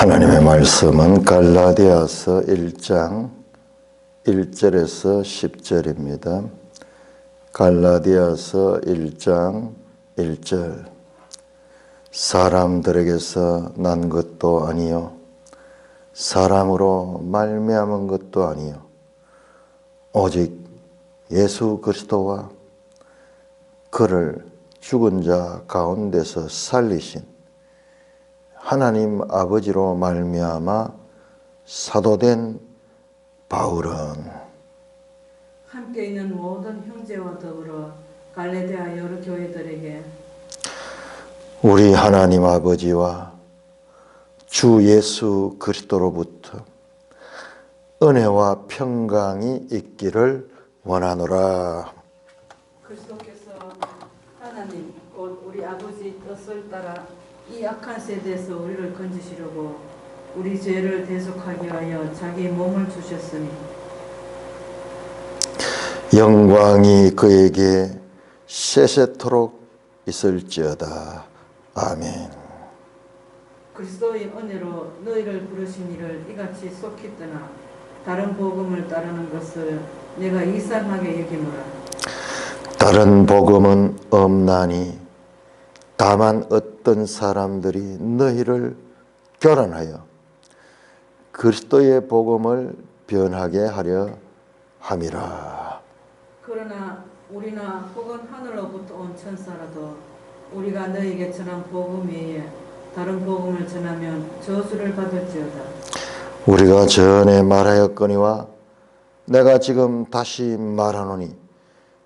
하나님의 말씀은 갈라디아서 1장 1절에서 10절입니다. 갈라디아서 1장 1절. 사람들에게서 난 것도 아니요 사람으로 말미암은 것도 아니요 오직 예수 그리스도와 그를 죽은 자 가운데서 살리신 하나님 아버지로 말미암아 사도된 바울은 함께 있는 모든 형제와 더불어 갈라디아 여러 교회들에게 우리 하나님 아버지와 주 예수 그리스도로부터 은혜와 평강이 있기를 원하노라. 그리스도께서 하나님 곧 우리 아버지 뜻을 따라 이 악한 세대에서 우리를 건지시려고 우리 죄를 대속하기 위하여 자기 몸을 주셨으니 영광이 그에게 세세토록 있을지어다. 아멘. 그리스도의 은혜로 너희를 부르신 이를 이같이 속히 떠나 다른 복음을 따르는 것을 내가 이상하게 여기노라. 다른 복음은 없나니 다만 어떤 사람들이 너희를 교란하여 그리스도의 복음을 변하게 하려 함이라. 그러나 우리나 혹은 하늘로부터 온 천사라도 우리가 너희에게 전한 복음 외에 다른 복음을 전하면 저주를 받을지어다. 우리가 전에 말하였거니와 내가 지금 다시 말하노니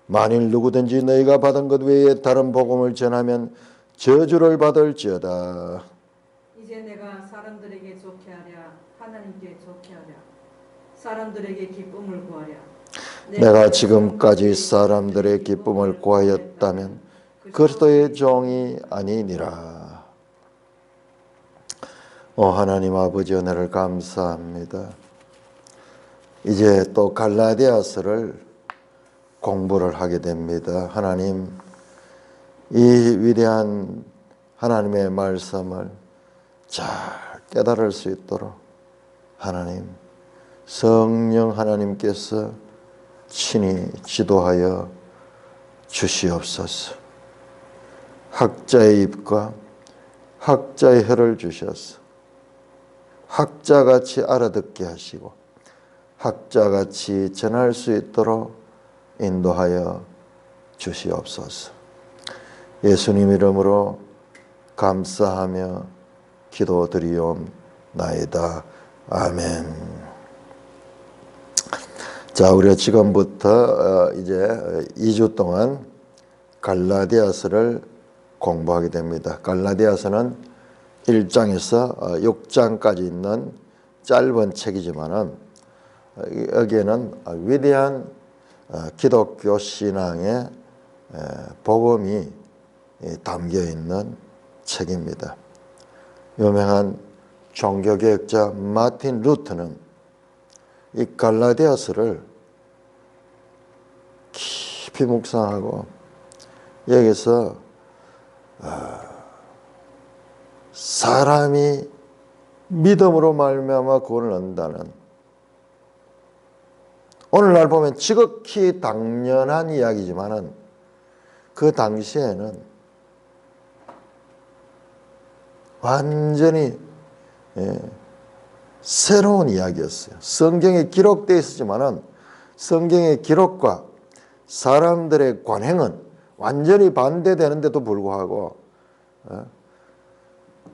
만일 누구든지 너희가 받은 것 외에 다른 복음을 전하면 저주를 받을지어다. 이제 내가 사람들에게 좋게 하랴 하나님께 좋게 하랴 사람들에게 기쁨을 구하랴. 내가 지금까지 사람들의 기쁨을 구하였다면 그리스도의 종이 아니니라. 하나님 아버지 은혜를 감사합니다. 이제 또 갈라디아서를 공부를 하게 됩니다. 하나님, 이 위대한 하나님의 말씀을 잘 깨달을 수 있도록 하나님, 성령 하나님께서 친히 지도하여 주시옵소서. 학자의 입과 학자의 혀를 주셔서 학자같이 알아듣게 하시고 학자같이 전할 수 있도록 인도하여 주시옵소서. 예수님 이름으로 감사하며 기도드리옵나이다. 아멘. 자, 우리가 지금부터 이제 2주 동안 갈라디아서를 공부하게 됩니다. 갈라디아서는 1장에서 6장까지 있는 짧은 책이지만은 여기에는 위대한 기독교 신앙의 복음이 담겨 있는 책입니다. 유명한 종교개혁자 마틴 루터는 이 갈라디아서를 깊이 묵상하고 여기서 사람이 믿음으로 말미암아 구원을 얻는다는, 오늘날 보면 지극히 당연한 이야기지만은 그 당시에는 완전히 새로운 이야기였어요. 성경에 기록되어 있었지만은 성경의 기록과 사람들의 관행은 완전히 반대되는데도 불구하고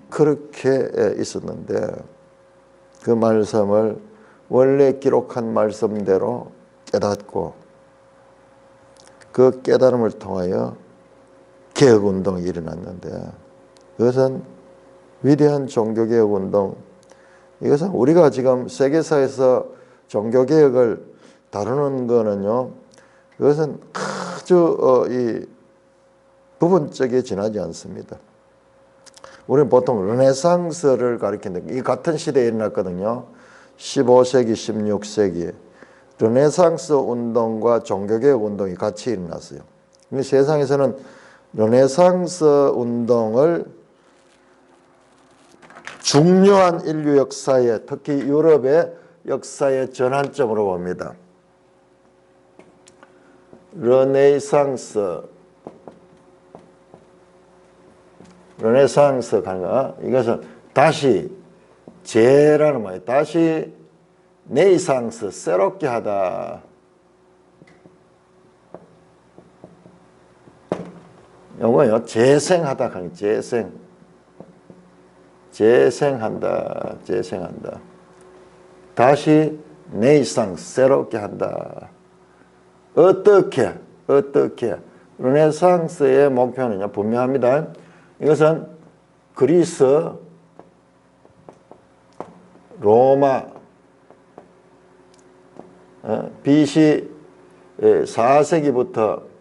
그렇게 있었는데 그 말씀을 원래 기록한 말씀대로 깨닫고 그 깨달음을 통하여 개혁운동이 일어났는데 그것은 위대한 종교개혁운동, 이것은 우리가 지금 세계사에서 종교개혁을 다루는 거는요, 그것은 아주 이 부분적에 지나지 않습니다. 우리는 보통 르네상스를 가리키는데 이 같은 시대에 일어났거든요. 15세기, 16세기에 르네상스 운동과 종교개혁 운동이 같이 일어났어요. 세상에서는 르네상스 운동을 중요한 인류 역사에, 특히 유럽의 역사의 전환점으로 봅니다. 르네상스 가는 이것은 다시 재라는 말이에요. 다시 네이상스, 새롭게 하다. 요거요, 재생하다 하는 재생한다. 다시 네이상스, 새롭게 한다. 어떻게? 르네상스의 목표는요, 분명합니다. 이것은 그리스, 로마, BC 4세기부터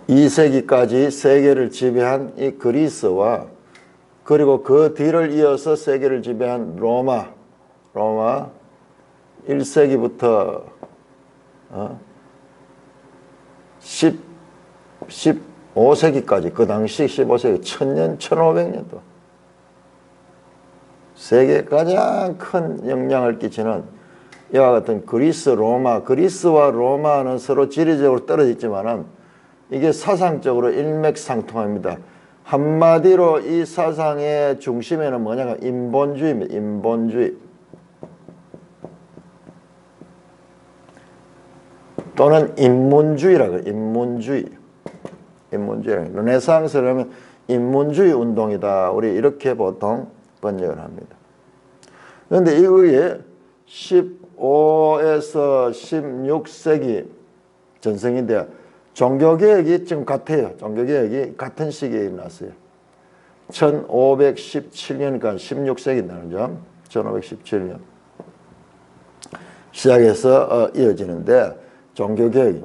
2세기까지 세계를 지배한 이 그리스와 그리고 그 뒤를 이어서 세계를 지배한 로마 1세기부터 15세기까지, 그 당시 15세기 1000년, 1500년도 세계에 가장 큰 영향을 끼치는 이와 같은 그리스와 로마는 서로 지리적으로 떨어져 있지만은 이게 사상적으로 일맥상통합니다. 한마디로 이 사상의 중심에는 뭐냐면 인본주의입니다. 인본주의 또는 인문주의라고 해요. 인문주의. 르네상스를 하면 인문주의 운동이다. 우리 이렇게 보통 번역을 합니다. 그런데 이거에 15에서 16세기 전성기인데 종교개혁이 지금 같아요. 종교개혁이 같은 시기에 일어났어요. 1517년이니까 16세기라는 점. 1517년 시작해서 이어지는데 종교개혁이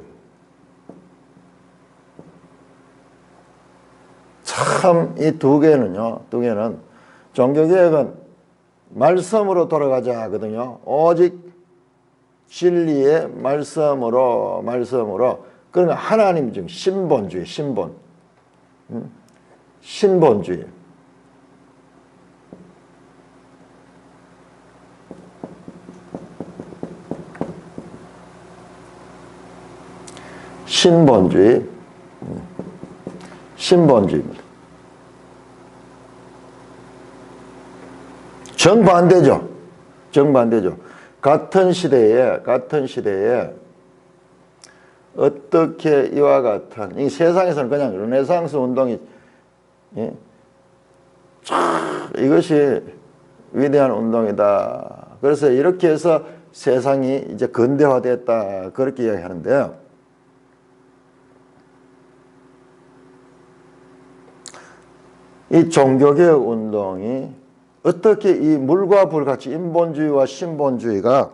참 이 두 개는 종교개혁은 말씀으로 돌아가자 하거든요. 오직 진리의 말씀으로 그러니까 하나님 중 신본주의. 신본주의. 신본주의입니다. 정반대죠. 같은 시대에 어떻게 이와 같은 이 세상에서는 그냥 르네상스 운동이 이것이 위대한 운동이다. 그래서 이렇게 해서 세상이 이제 근대화됐다. 그렇게 이야기하는데요. 이 종교개혁 운동이 어떻게 이 물과 불같이 인본주의와 신본주의가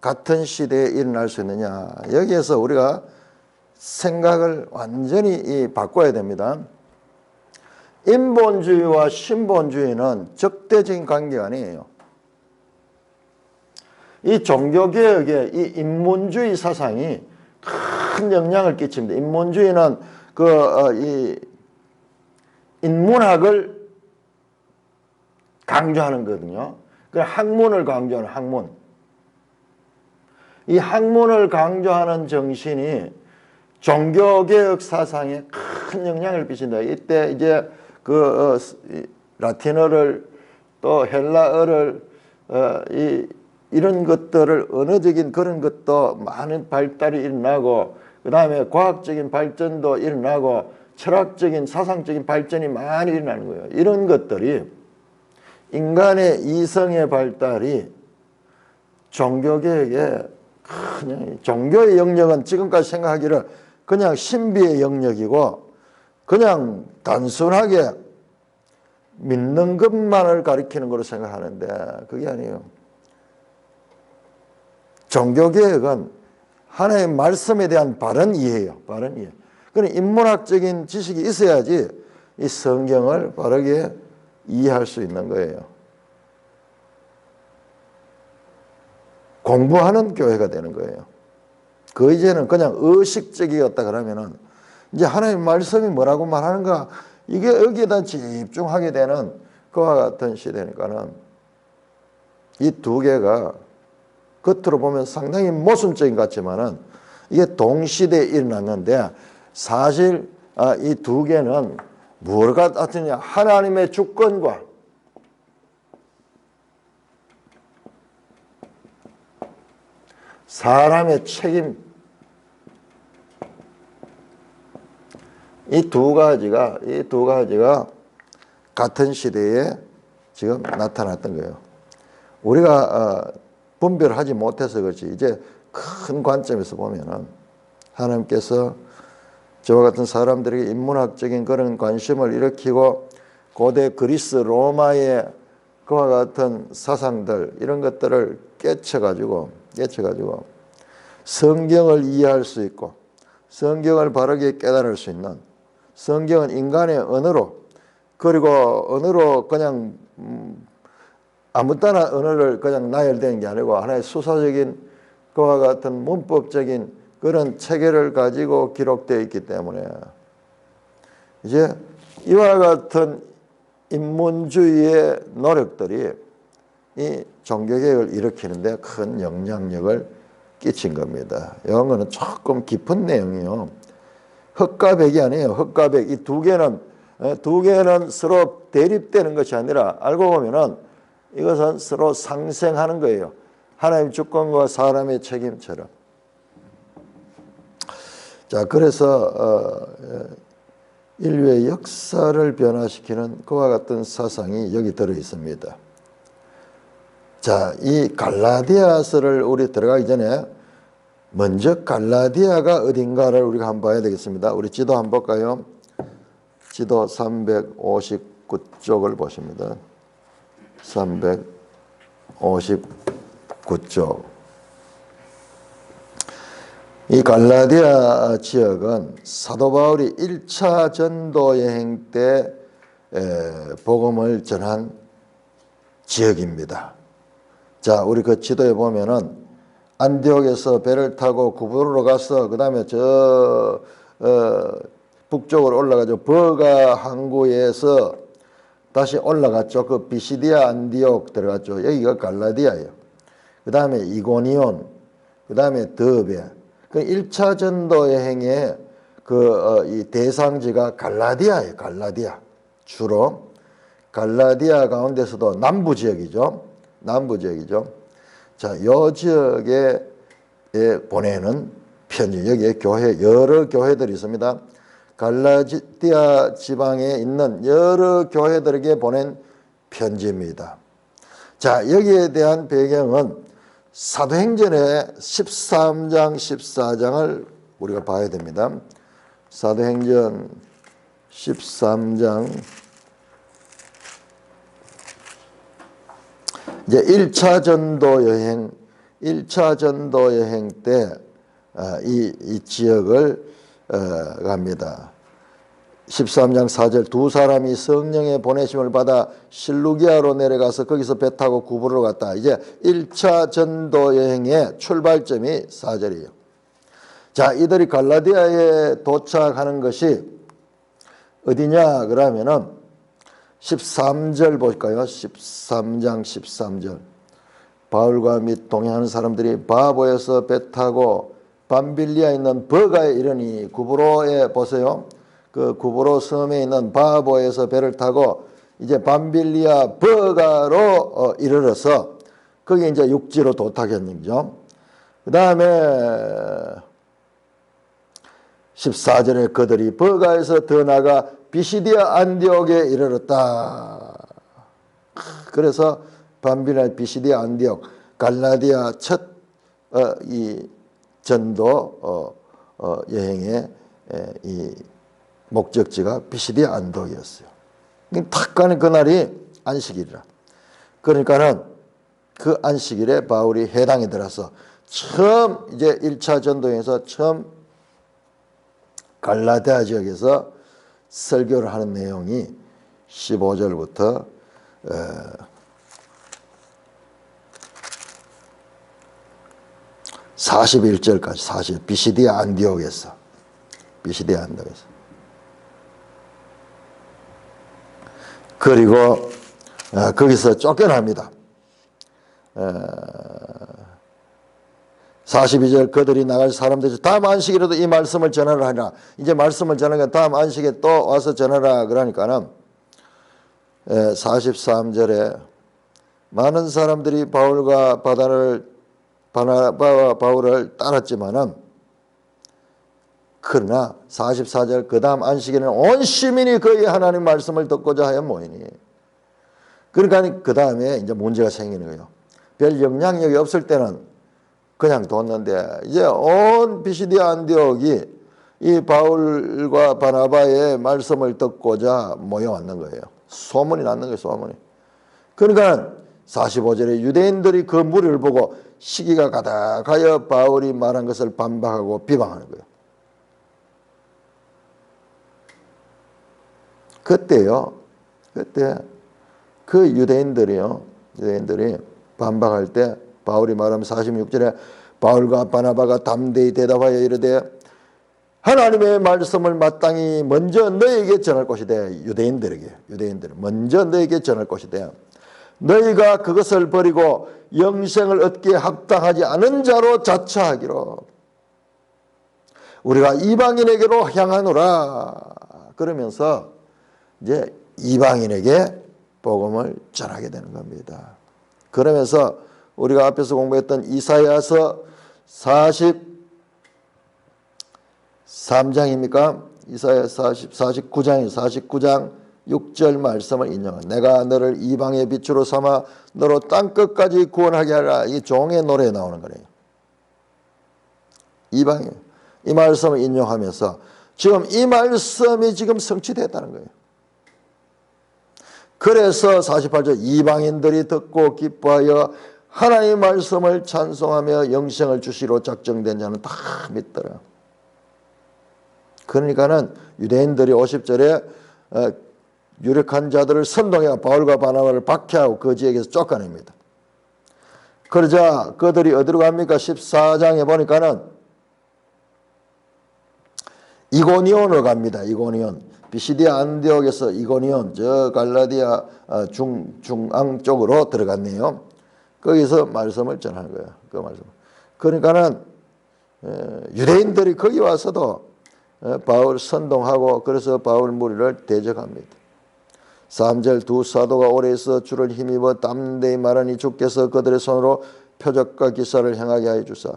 같은 시대에 일어날 수 있느냐. 여기에서 우리가 생각을 완전히 바꿔야 됩니다. 인본주의와 신본주의는 적대적인 관계가 아니에요. 이 종교개혁에 이 인문주의 사상이 큰 영향을 끼칩니다. 인문주의는 이 인문학을 강조하는 거거든요. 그 학문을 강조하는 학문. 이 학문을 강조하는 정신이 종교개혁 사상에 큰 영향을 끼친다. 이때 이제 라틴어를 또 헬라어를 이런 것들을 언어적인 그런 것도 많은 발달이 일어나고 그 다음에 과학적인 발전도 일어나고 철학적인 사상적인 발전이 많이 일어나는 거예요. 이런 것들이 인간의 이성의 발달이 종교개혁에 그냥 종교의 영역은 지금까지 생각하기를 그냥 신비의 영역이고 그냥 단순하게 믿는 것만을 가리키는 것으로 생각하는데 그게 아니에요. 종교개혁은 하나님의 말씀에 대한 바른 이해예요. 바른 이해. 그런 인문학적인 지식이 있어야지 이 성경을 바르게 이해할 수 있는 거예요. 공부하는 교회가 되는 거예요. 그 이제는 그냥 의식적이었다 그러면은 이제 하나님 말씀이 뭐라고 말하는가, 이게 여기에다 집중하게 되는 그와 같은 시대니까는 이 두 개가 겉으로 보면 상당히 모순적인 것 같지만은 이게 동시대에 일어났는데 사실 이 두 개는 무엇과 같으냐, 하나님의 주권과 사람의 책임, 이 두 가지가 같은 시대에 지금 나타났던 거예요. 우리가 분별하지 못해서 그렇지, 이제 큰 관점에서 보면은 하나님께서 저와 같은 사람들에게 인문학적인 그런 관심을 일으키고 고대 그리스 로마의 그와 같은 사상들, 이런 것들을 깨쳐가지고 성경을 이해할 수 있고 성경을 바르게 깨달을 수 있는, 성경은 인간의 언어로, 그리고 언어로 그냥 아무 따나 언어를 그냥 나열되는 게 아니고 하나의 수사적인 그와 같은 문법적인 그런 체계를 가지고 기록되어 있기 때문에 이제 이와 같은 인문주의의 노력들이 이 종교개혁을 일으키는데 큰 영향력을 끼친 겁니다. 이런 거는 조금 깊은 내용이요. 흑과 백이 아니에요. 흑과 백. 이 두 개는 서로 대립되는 것이 아니라 알고 보면은 이것은 서로 상생하는 거예요. 하나님의 주권과 사람의 책임처럼. 자, 그래서 인류의 역사를 변화시키는 그와 같은 사상이 여기 들어 있습니다. 자, 이 갈라디아서를 우리 들어가기 전에 먼저 갈라디아가 어딘가를 우리가 한번 봐야 되겠습니다. 우리 지도 한번 볼까요? 지도 359쪽을 보십니다. 359쪽. 이 갈라디아 지역은 사도 바울이 1차 전도 여행 때 복음을 전한 지역입니다. 자, 우리 그 지도에 보면은 안디옥에서 배를 타고 구부로로 가서 그 다음에 북쪽으로 올라가죠. 버가 항구에서 다시 올라갔죠. 그 비시디아 안디옥 들어갔죠. 여기가 갈라디아예요. 그 다음에 이고니온, 그 다음에 더베. 그 1차 전도 여행의 이 대상지가 갈라디아예요. 갈라디아. 주로 갈라디아 가운데서도 남부 지역이죠. 자, 요 지역에 보내는 편지, 여기에 여러 교회들이 있습니다. 갈라디아 지방에 있는 여러 교회들에게 보낸 편지입니다. 자, 여기에 대한 배경은 사도행전의 13장, 14장을 우리가 봐야 됩니다. 사도행전 13장, 이제 1차 전도 여행 때 이 지역을 갑니다. 13장 4절, 두 사람이 성령의 보내심을 받아 실루기아로 내려가서 거기서 배 타고 구부로로 갔다. 이제 1차 전도 여행의 출발점이 4절이에요. 자, 이들이 갈라디아에 도착하는 것이 어디냐 그러면은 13절 볼까요? 13장 13절. 바울과 및 동행하는 사람들이 바보에서 배 타고 밤빌리아에 있는 버가에 이르니, 구브로에 보세요. 그 구브로 섬에 있는 바보에서 배를 타고 이제 밤빌리아 버가로 이르러서 거기 이제 육지로 도착했는 거죠. 그 다음에 14절에 그들이 버가에서 더 나가 비시디아 안디옥에 이르렀다. 그래서 밤빌리아 비시디아 안디옥, 갈라디아 첫 이 전도 여행의 이 목적지가 비시디아 안디옥이었어요. 탁 가는 그날이 안식일이라. 그러니까는 그 안식일에 바울이 해당에 들어서 처음 이제 1차 전도여행에서 처음 갈라디아 지역에서 설교를 하는 내용이 15절부터 41절까지 사실 비시디아 안디옥에서 비시디아 안덕에서. 그리고 거기서 쫓겨납니다. 42절 그들이 나갈 사람들이 다음 안식일에도 이 말씀을 전하라 하니라. 이제 말씀을 전하니까 다음 안식에 또 와서 전하라 그러니까는 43절에 많은 사람들이 바울과 바나바와 바울을 따랐지만은 그러나 44절 그 다음 안식에는 온 시민이 거의 하나님 말씀을 듣고자 하여 모이니. 그러니까 그 다음에 이제 문제가 생기는 거예요. 별 영향력이 없을 때는 그냥 뒀는데 이제 온 비시디아 안디옥이 이 바울과 바나바의 말씀을 듣고자 모여왔는 거예요. 소문이 났는 거예요. 소문이. 그러니까 45절에 유대인들이 그 무리를 보고 시기가 가득하여 바울이 말한 것을 반박하고 비방하는 거예요. 그때 그 유대인들이 반박할 때 바울이 말하면 46절에 바울과 바나바가 담대히 대답하여 이르되 하나님의 말씀을 마땅히 먼저 너에게 전할 것이되 유대인들 먼저 너에게 전할 것이되 너희가 그것을 버리고 영생을 얻기에 합당하지 않은 자로 자처하기로 우리가 이방인에게로 향하노라. 그러면서 이제 이방인에게 복음을 전하게 되는 겁니다. 그러면서 우리가 앞에서 공부했던 이사야서 43장입니까? 이사야 49장 6절 말씀을 인용한 내가 너를 이방의 빛으로 삼아 너로 땅끝까지 구원하게 하라. 이 종의 노래에 나오는 거예요. 이방인 이 말씀을 인용하면서 지금 이 말씀이 지금 성취됐다는 거예요. 그래서 48절 이방인들이 듣고 기뻐하여 하나님의 말씀을 찬송하며 영생을 주시로 작정된 자는 다 믿더라. 그러니까는 유대인들이 50절에 유력한 자들을 선동해 바울과 바나바를 박해하고 그 지역에서 쫓아냅니다. 그러자 그들이 어디로 갑니까? 14장에 보니까는 이고니온으로 갑니다. 이고니온. 비시디아 안디옥에서 이고니온 저 갈라디아 중앙 쪽으로 들어갔네요. 거기서 말씀을 전하는 거예요. 그 말씀. 그러니까는 유대인들이 거기 와서도 바울 선동하고 그래서 바울 무리를 대적합니다. 3절 두 사도가 오래 있어 주를 힘입어 담대히 말하니 주께서 그들의 손으로 표적과 기사를 행하게 하여 주사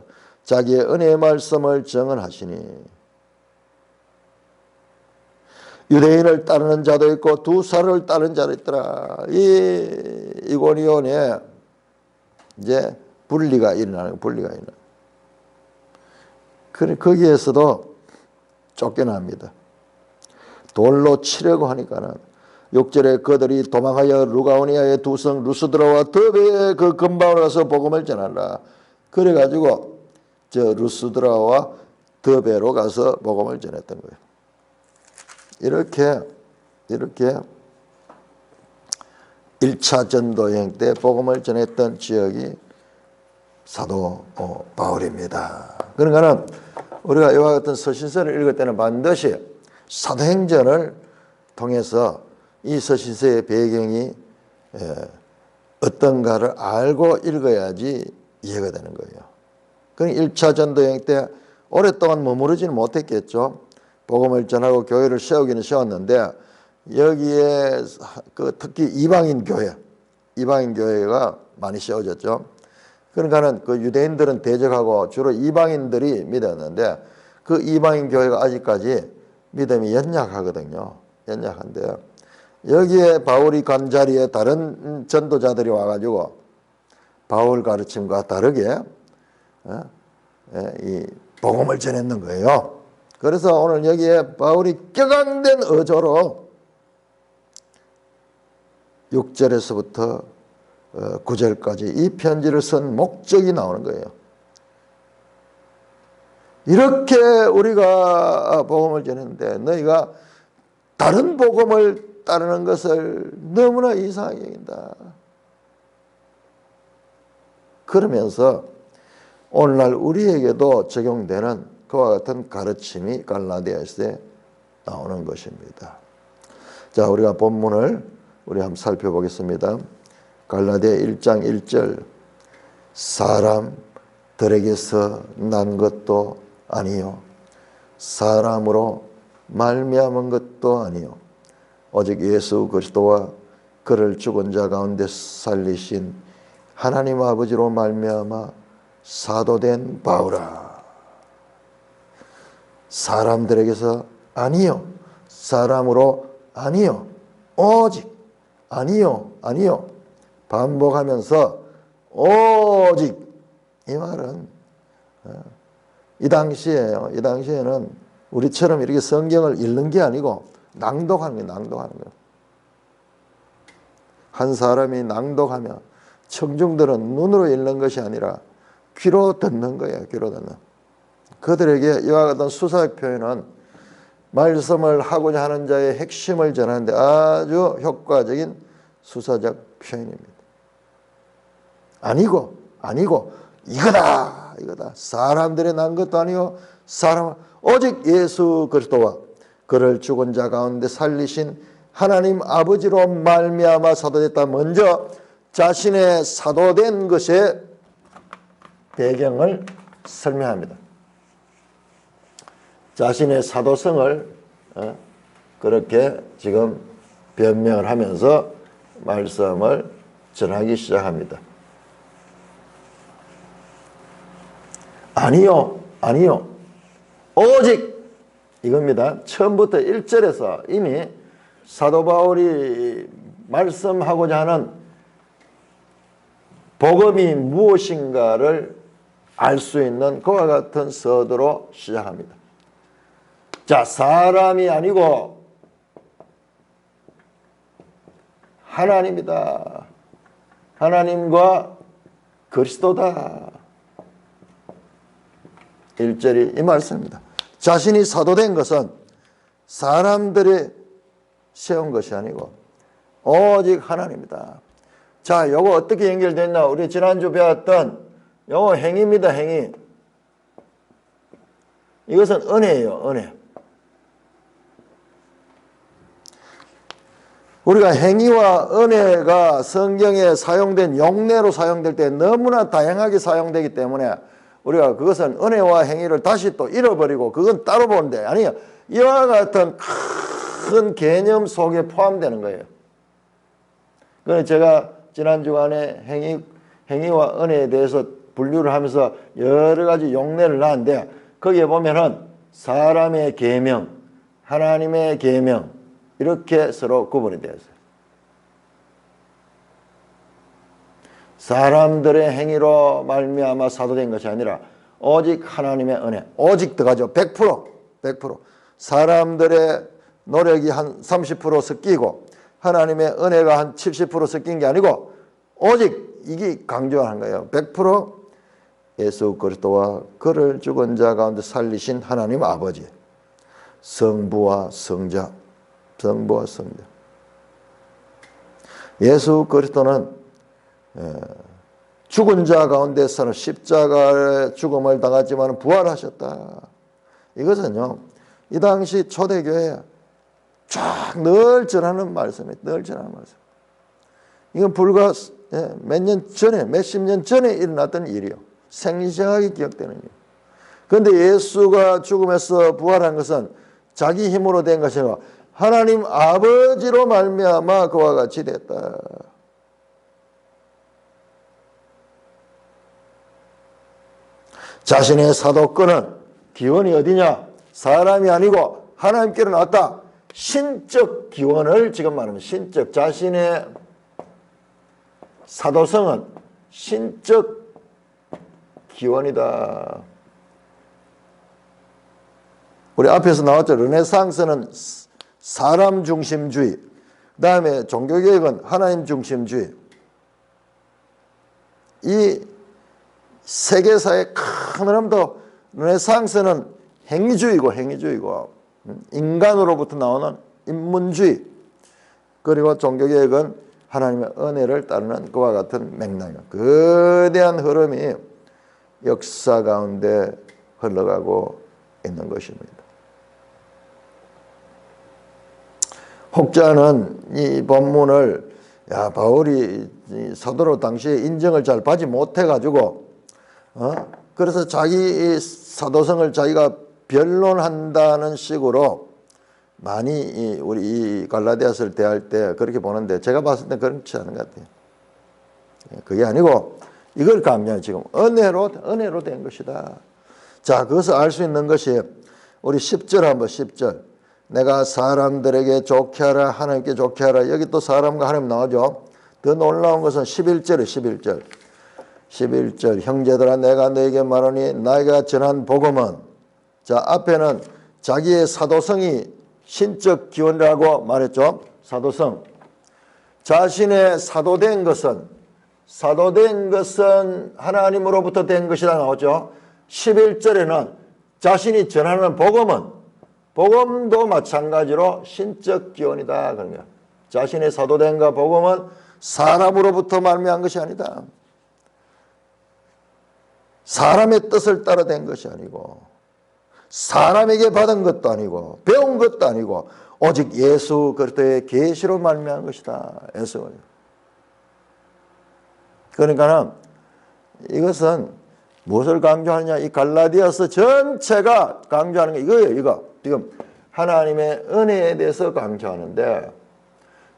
자기의 은혜의 말씀을 증언하시니 유대인을 따르는 자도 있고 두 사도를 따르는 자도 있더라. 이고니온에 이제 분리가 일어나는 거예요. 그래 거기에서도 쫓겨납니다. 돌로 치려고 하니까는 6절에 그들이 도망하여 루가오니아의 두 성 루스드라와 더베의 그 근방으로 가서 복음을 전하라. 그래가지고 저 루스드라와 더베로 가서 복음을 전했던 거예요. 이렇게 1차 전도 여행 때 복음을 전했던 지역이 사도 바울입니다. 그러니까는 우리가 이와 같은 서신서를 읽을 때는 반드시 사도행전을 통해서 이 서신서의 배경이 어떤가를 알고 읽어야지 이해가 되는 거예요. 그러니까 1차 전도 여행 때 오랫동안 머무르지는 못했겠죠. 복음을 전하고 교회를 세우기는 세웠는데 여기에 특히 이방인 교회가 많이 세워졌죠. 그러니까는 그 유대인들은 대적하고 주로 이방인들이 믿었는데 그 이방인 교회가 아직까지 믿음이 연약하거든요. 연약한데 여기에 바울이 간 자리에 다른 전도자들이 와가지고 바울 가르침과 다르게 이 복음을 전했는 거예요. 그래서 오늘 여기에 바울이 격앙된 어조로 6절에서부터 9절까지 이 편지를 쓴 목적이 나오는 거예요. 이렇게 우리가 복음을 전했는데 너희가 다른 복음을 따르는 것을 너무나 이상하게 여긴다. 그러면서 오늘날 우리에게도 적용되는 그와 같은 가르침이 갈라디아서에 나오는 것입니다. 자, 우리가 본문을 한번 살펴보겠습니다. 갈라디아 1장 1절 사람들에게서 난 것도 아니요 사람으로 말미암은 것도 아니요 오직 예수 그리스도와 그를 죽은 자 가운데 살리신 하나님 아버지로 말미암아 사도된 바울아. 사람들에게서 아니요 사람으로 아니요 오직 아니요 반복하면서 오직 이 말은 이 당시에는 우리처럼 이렇게 성경을 읽는 게 아니고 낭독하는 거예요. 한 사람이 낭독하면 청중들은 눈으로 읽는 것이 아니라 귀로 듣는 거예요. 귀로 듣는. 그들에게 이와 같은 수사적 표현은 말씀을 하고자 하는 자의 핵심을 전하는데 아주 효과적인 수사적 표현입니다. 아니고 이거다. 사람들이 난 것도 아니고 오직 예수 그리스도와 그를 죽은 자 가운데 살리신 하나님 아버지로 말미암아 사도됐다. 먼저 자신의 사도된 것의 배경을 설명합니다. 자신의 사도성을 그렇게 지금 변명을 하면서 말씀을 전하기 시작합니다. 아니요 오직 이겁니다. 처음부터 1절에서 이미 사도 바울이 말씀하고자 하는 복음이 무엇인가를 알 수 있는 그와 같은 서두로 시작합니다. 자, 사람이 아니고 하나님이다. 하나님과 그리스도다. 1절이 이 말씀입니다. 자신이 사도된 것은 사람들이 세운 것이 아니고 오직 하나님이다. 자, 요거 어떻게 연결됐나? 우리 지난주 배웠던 요거 행위입니다. 행위. 이것은 은혜예요. 은혜. 우리가 행위와 은혜가 성경에 사용된 용례로 사용될 때 너무나 다양하게 사용되기 때문에 우리가 그것은 은혜와 행위를 다시 또 잃어버리고 그건 따로 보는데 아니요. 이와 같은 큰 개념 속에 포함되는 거예요. 그래서 제가 지난 주간에 행위와 은혜에 대해서 분류를 하면서 여러 가지 용례를 놨는데 거기에 보면은 사람의 계명, 하나님의 계명 이렇게 서로 구분이 되어 있어요. 사람들의 행위로 말미암아 사도된 것이 아니라 오직 하나님의 은혜. 오직 들어가죠. 100%. 사람들의 노력이 한 30% 섞이고 하나님의 은혜가 한 70% 섞인 게 아니고 오직 이게 강조하는 거예요. 100% 예수 그리스도와 그를 죽은 자 가운데 살리신 하나님 아버지. 성부와 성자. 예수 그리스도는 죽은 자 가운데서는 십자가의 죽음을 당하지만 부활하셨다. 이것은요, 이 당시 초대교회에 쫙 늘 전하는 말씀이에요. 늘 전하는 말씀. 이건 불과 몇십 년 전에 일어났던 일이요. 생생하게 기억되는 일. 그런데 예수가 죽음에서 부활한 것은 자기 힘으로 된 것이 아니라 하나님 아버지로 말미암아 그와 같이 됐다. 자신의 사도권은 기원이 어디냐? 사람이 아니고 하나님께로 나왔다. 신적 기원을 지금 말합니다. 신적. 자신의 사도성은 신적 기원이다. 우리 앞에서 나왔죠. 르네상스는 사람 중심주의, 그 다음에 종교개혁은 하나님 중심주의. 이 세계사의 큰 흐름도 르네상스는 행위주의고 인간으로부터 나오는 인문주의, 그리고 종교개혁은 하나님의 은혜를 따르는 그와 같은 맥락이에요. 거대한 흐름이 역사 가운데 흘러가고 있는 것입니다. 혹자는 이 본문을 바울이 사도로 당시에 인정을 잘 받지 못해가지고 그래서 자기 사도성을 자기가 변론한다는 식으로 많이 우리 이 갈라디아서를 대할 때 그렇게 보는데 제가 봤을 때 그렇지 않은 것 같아요. 그게 아니고 이걸 강조해요. 지금 은혜로 된 것이다. 자, 그것을 알 수 있는 것이 우리 10절 한번 10절. 내가 사람들에게 좋게 하라 하나님께 좋게 하라. 여기 또 사람과 하나님 나오죠. 더 놀라운 것은 11절에 11절 형제들아 내가 너에게 말하니 나이가 전한 복음은 자 앞에는 자기의 사도성이 신적 기원이라고 말했죠. 사도성. 자신의 사도된 것은 하나님으로부터 된 것이라 나오죠. 11절에는 자신이 전하는 복음도 마찬가지로 신적 기원이다. 그런 거야. 자신의 사도된과 복음은 사람으로부터 말미암은 것이 아니다. 사람의 뜻을 따라 된 것이 아니고 사람에게 받은 것도 아니고 배운 것도 아니고 오직 예수 그리스도의 계시로 말미암은 것이다. 예수. 그러니까 이것은 무엇을 강조하느냐? 이 갈라디아서 전체가 강조하는 게 이거예요. 이거 지금 하나님의 은혜에 대해서 강조하는데,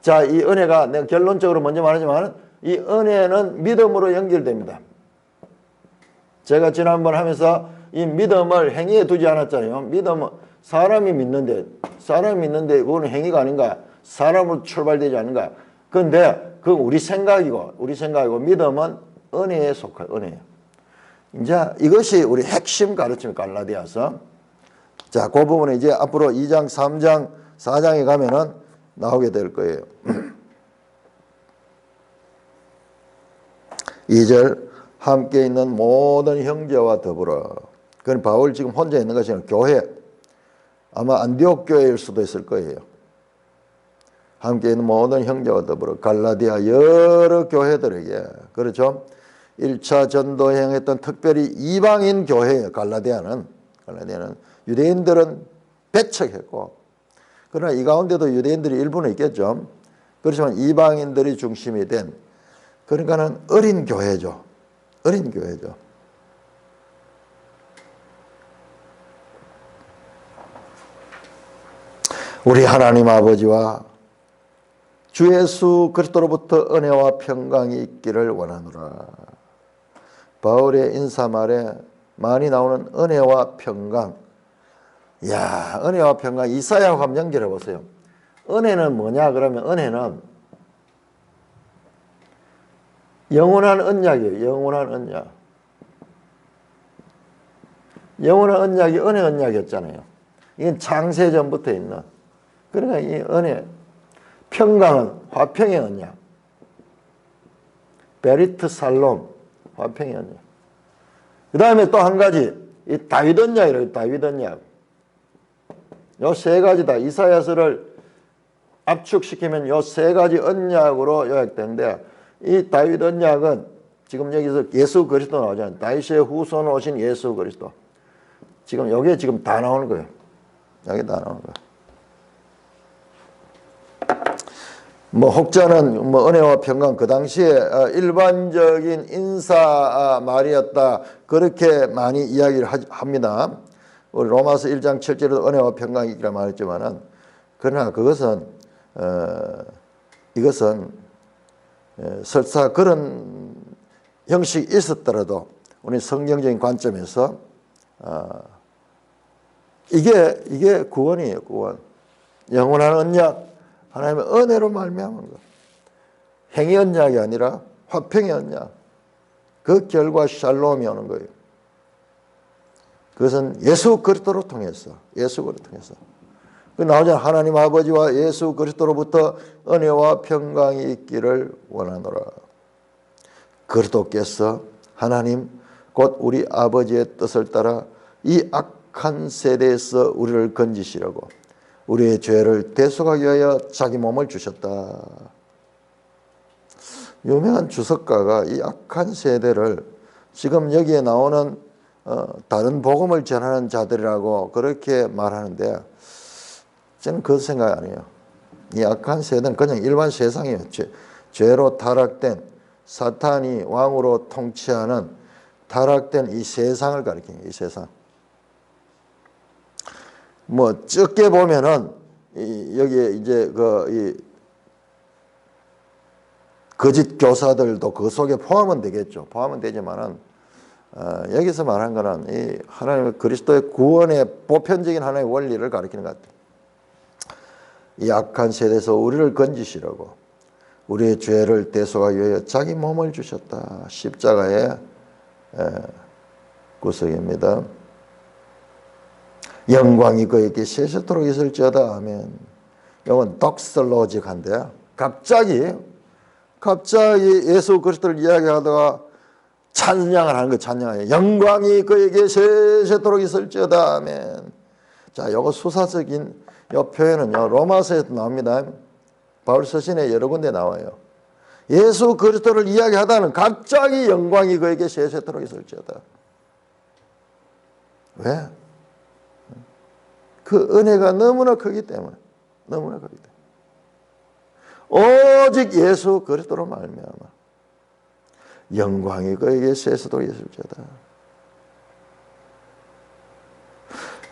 자, 이 은혜가 내가 결론적으로 먼저 말하지만 이 은혜는 믿음으로 연결됩니다. 제가 지난번 하면서 이 믿음을 행위에 두지 않았잖아요. 믿음은 사람이 믿는데 그거는 행위가 아닌가? 사람으로 출발되지 않는가? 그런데 그건 우리 생각이고 믿음은 은혜에 속해요. 은혜예요. 이제 이것이 우리 핵심 가르침 갈라디아서. 자, 그 부분은 이제 앞으로 2장, 3장, 4장에 가면은 나오게 될 거예요. 2절 함께 있는 모든 형제와 더불어. 그건 바울 지금 혼자 있는 것이 아니라 교회. 아마 안디옥 교회일 수도 있을 거예요. 함께 있는 모든 형제와 더불어 갈라디아 여러 교회들에게 그렇죠. 1차 전도에 행했던 특별히 이방인 교회예요. 갈라디아는 유대인들은 배척했고 그러나 이 가운데도 유대인들이 일부는 있겠죠. 그렇지만 이방인들이 중심이 된 그러니까는 어린 교회죠. 우리 하나님 아버지와 주 예수 그리스도로부터 은혜와 평강이 있기를 원하노라. 바울의 인사말에 많이 나오는 은혜와 평강. 이야, 은혜와 평강. 이사야와 한번 연결해 보세요. 은혜는 뭐냐? 그러면 은혜는 영원한 언약이에요. 영원한 언약이 은혜 언약이었잖아요. 이건 창세전부터 있는. 그러니까 이 은혜, 평강은 화평의 언약. 베리트 살롬, 화평의 언약. 그 다음에 또 한 가지, 이 다윗 언약이라고, 다윗 언약. 요 세 가지다. 이사야서를 압축시키면 요 세 가지 언약으로 요약되는데, 이 다윗 언약은 지금 여기서 예수 그리스도 나오잖아요. 다윗의 후손 오신 예수 그리스도. 지금 여기에 지금 다 나오는 거예요. 여기 다 나오는 거예요. 뭐 혹자는 뭐 은혜와 평강 그 당시에 일반적인 인사 말이었다 그렇게 많이 이야기를 합니다. 우리 로마서 1장 7절에도 은혜와 평강이라 말했지만은 그러나 그것은 이것은 설사 그런 형식이 있었더라도 우리 성경적인 관점에서 이게 구원이에요. 구원. 영원한 언약. 하나님의 은혜로 말미암은 것. 행위 언약이 아니라 화평의 언약. 그 결과 샬롬이 오는 거예요. 그것은 예수 그리스도로 통해서. 그 나오잖아요. 하나님 아버지와 예수 그리스도로부터 은혜와 평강이 있기를 원하노라. 그리스도께서 하나님 곧 우리 아버지의 뜻을 따라 이 악한 세대에서 우리를 건지시려고 우리의 죄를 대속하기 위하여 자기 몸을 주셨다. 유명한 주석가가 이 악한 세대를 지금 여기에 나오는 다른 복음을 전하는 자들이라고 그렇게 말하는데 저는 그 생각 아니에요. 이 악한 세대는 그냥 일반 세상이에요. 죄로 타락된 사탄이 왕으로 통치하는 타락된 이 세상을 가리켜요. 이 세상. 뭐 적게 보면은 여기에 이제 이 거짓 교사들도 그 속에 포함은 되겠죠. 포함은 되지만은 여기서 말한 거는 이 하나님의 그리스도의 구원의 보편적인 하나의 원리를 가리키는 것 같아요. 이 악한 세대에서 우리를 건지시려고 우리의 죄를 대속하기 위하여 자기 몸을 주셨다. 십자가의 구속입니다. 영광이 그에게 세세토록 있을지어다. 아멘. 이건 덕설로직한데 갑자기 예수 그리스도를 이야기하다가 찬양을 하는 거 찬양해요. 영광이 그에게 세세토록 있을지어다. 아멘. 자, 이거 수사적인 이 표현은요 로마서에도 나옵니다. 바울 서신에 여러 군데 나와요. 예수 그리스도를 이야기하다는 갑자기 영광이 그에게 세세토록 있을지어다. 왜? 그 은혜가 너무나 크기 때문에. 너무나 크기 때문에. 오직 예수 그리스도로 말미암아 영광이 그에게 세세토록 있을지어다.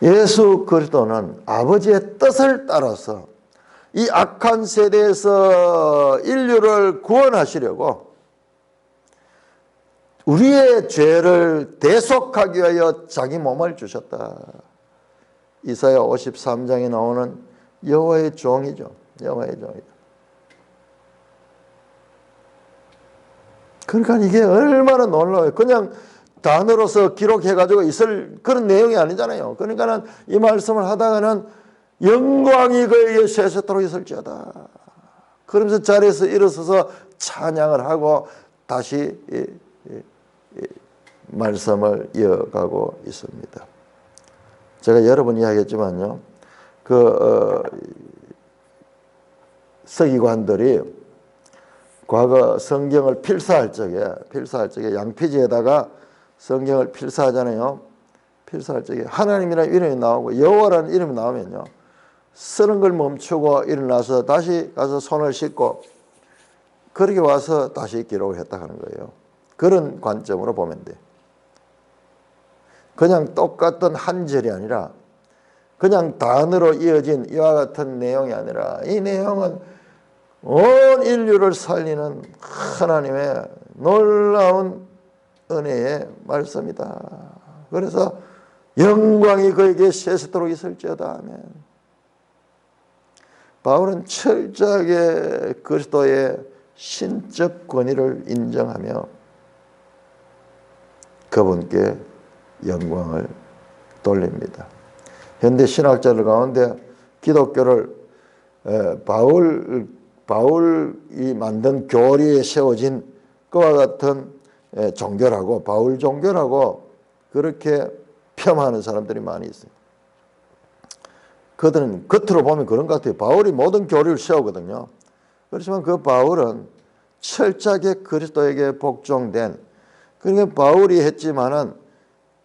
예수 그리스도는 아버지의 뜻을 따라서 이 악한 세대에서 인류를 구원하시려고 우리의 죄를 대속하기 위하여 자기 몸을 주셨다. 이사야 53장에 나오는 여호와의 종이죠. 여호와의 종이죠. 그러니까 이게 얼마나 놀라워요. 그냥 단어로서 기록해가지고 있을 그런 내용이 아니잖아요. 그러니까는 이 말씀을 하다가는 영광이 그에게 세세토록 있을지어다. 그러면서 자리에서 일어서서 찬양을 하고 다시 말씀을 이어가고 있습니다. 제가 여러 번 이야기했지만요. 서기관들이 과거 성경을 필사할 적에 양피지에다가 성경을 필사하잖아요. 필사할 적에 하나님이라는 이름이 나오고 여호와라는 이름이 나오면요. 쓰는 걸 멈추고 일어나서 다시 가서 손을 씻고 그렇게 와서 다시 기록을 했다 하는 거예요. 그런 관점으로 보면 돼. 그냥 똑같은 한 절이 아니라 그냥 단어로 이어진 이와 같은 내용이 아니라 이 내용은 온 인류를 살리는 하나님의 놀라운 은혜의 말씀이다. 그래서 영광이 그에게 세세토록 있을지어다. 아멘. 바울은 철저하게 그리스도의 신적 권위를 인정하며 그분께 영광을 돌립니다. 현대 신학자들 가운데 기독교를 바울이 만든 교리에 세워진 그와 같은 종교라고 바울 종교라고 그렇게 폄하하는 사람들이 많이 있어요. 그들은 겉으로 보면 그런 것 같아요. 바울이 모든 교리를 세우거든요. 그렇지만 그 바울은 철저하게 그리스도에게 복종된, 그러니까 바울이 했지만은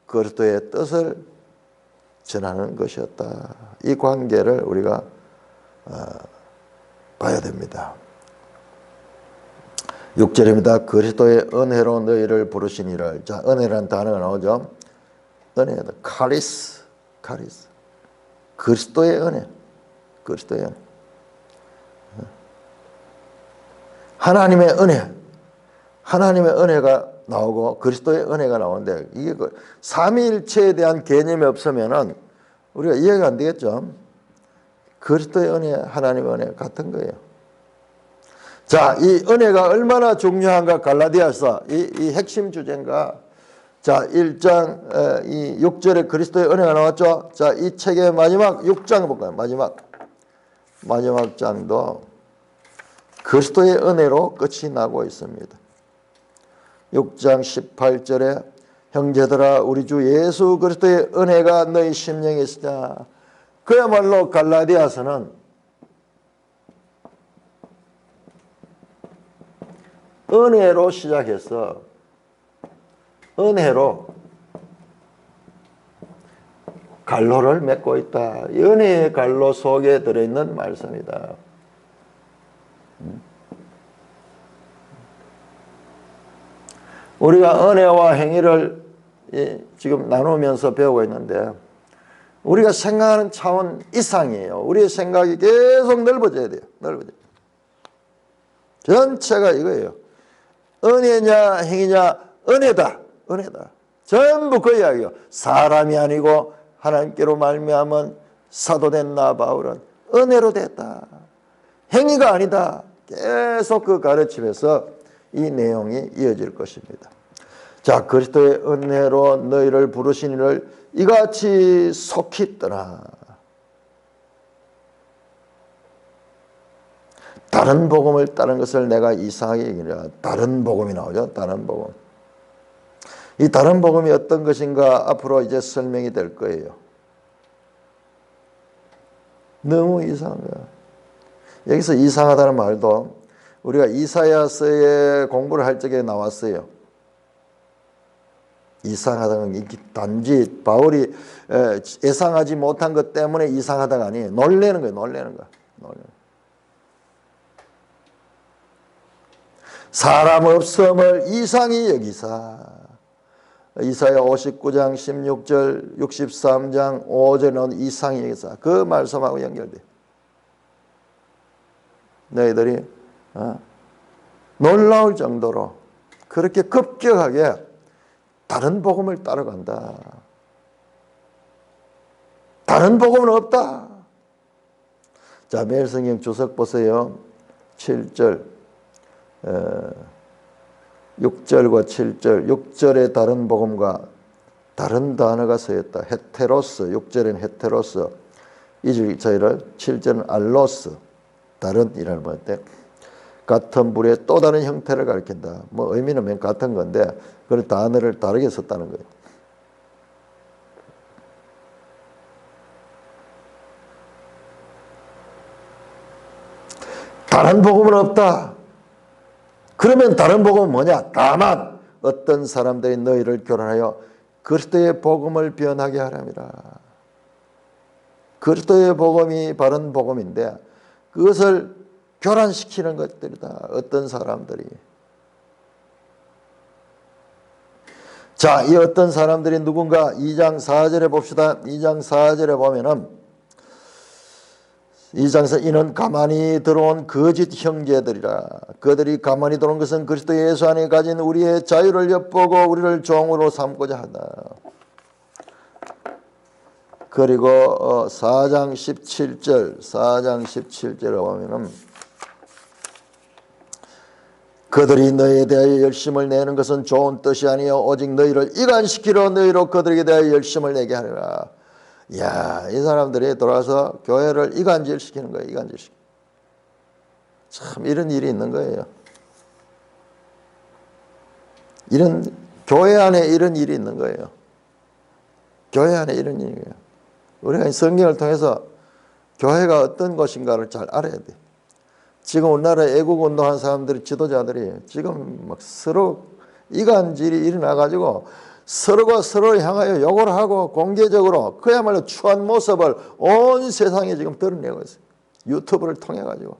그리스도의 뜻을 전하는 것이었다. 이 관계를 우리가 봐야 됩니다. 6절입니다. 그리스도의 은혜로 너희를 부르시니를. 자, 은혜라는 단어가 나오죠. 은혜, 카리스. 그리스도의 은혜. 그리스도의 은혜. 하나님의 은혜. 하나님의 은혜가 나오고 그리스도의 은혜가 나오는데 이게 삼위일체에 대한 개념이 없으면은 우리가 이해가 안 되겠죠. 그리스도의 은혜, 하나님의 은혜 같은 거예요. 자, 이 은혜가 얼마나 중요한가 갈라디아서 이 핵심 주제인가. 자, 1장 이 6절에 그리스도의 은혜가 나왔죠. 자, 이 책의 마지막 6장 볼까요? 마지막 장도 그리스도의 은혜로 끝이 나고 있습니다. 6장 18절에 형제들아 우리 주 예수 그리스도의 은혜가 너희 심령에 있으냐. 그야말로 갈라디아서는 은혜로 시작해서 은혜로 갈로를 맺고 있다. 은혜의 갈로 속에 들어있는 말씀이다. 우리가 은혜와 행위를 지금 나누면서 배우고 있는데 우리가 생각하는 차원 이상이에요. 우리의 생각이 계속 넓어져야 돼요. 넓어져야 돼요. 전체가 이거예요. 은혜냐 행위냐 은혜다. 은혜다. 전부 그 이야기예요. 사람이 아니고 하나님께로 말미암은 사도된 나 바울은 은혜로 됐다. 행위가 아니다. 계속 그 가르침에서 이 내용이 이어질 것입니다. 자, 그리스도의 은혜로 너희를 부르신 이를 이같이 속히 떠나. 다른 복음을 따른 것을 내가 이상하게 여기라. 다른 복음이 나오죠. 다른 복음. 이 다른 복음이 어떤 것인가 앞으로 이제 설명이 될 거예요. 너무 이상한 거야. 여기서 이상하다는 말도 우리가 이사야서에 공부를 할 적에 나왔어요. 이상하다는 게 단지 바울이 예상하지 못한 것 때문에 이상하다가 아니에요. 놀라는 거예요. 놀라는 거야. 사람 없음을 이상히 여기사. 이사야 59장 16절 63장 5절은 이상히 여기사. 그 말씀하고 연결돼요. 너희들이 놀라울 정도로 그렇게 급격하게 다른 복음을 따라간다. 다른 복음은 없다. 자, 매일 성경 주석 보세요. 7절 6절과 7절 6절의 다른 복음과 다른 단어가 쓰였다. 헤테로스 6절은 헤테로스 2절을 7절은 알로스 다른 이라는 건데 같은 불의 또 다른 형태를 가리킨다. 뭐 의미는 맨 같은 건데 그 단어를 다르게 썼다는 거예요. 다른 복음은 없다. 그러면 다른 복음은 뭐냐? 다만 어떤 사람들이 너희를 교란하여 그리스도의 복음을 변하게 하람이라. 그리스도의 복음이 바른 복음인데 그것을 교란시키는 것들이다. 어떤 사람들이. 자, 이 어떤 사람들이 누군가 2장 4절에 봅시다. 2장 4절에 보면은 2장에서 이는 가만히 들어온 거짓 형제들이라. 그들이 가만히 들어온 것은 그리스도 예수 안에 가진 우리의 자유를 엿보고 우리를 종으로 삼고자 한다. 그리고 4장 17절에 보면은 그들이 너희에 대하여 열심을 내는 것은 좋은 뜻이 아니요 오직 너희를 이간시키려 너희로 그들에게 대하여 열심을 내게 하리라. 이야, 이 사람들이 돌아서 교회를 이간질시키는 거예요. 이간질시키는. 참 이런 일이 있는 거예요. 이런 교회 안에 이런 일이 있는 거예요. 교회 안에 이런 일이에요. 우리가 성경을 통해서 교회가 어떤 것인가를 잘 알아야 돼. 지금 우리나라에 애국운동한 사람들이 지도자들이 지금 막 서로 이간질이 일어나가지고 서로가 서로를 향하여 욕을 하고 공개적으로 그야말로 추한 모습을 온 세상에 지금 드러내고 있어요. 유튜브를 통해 가지고.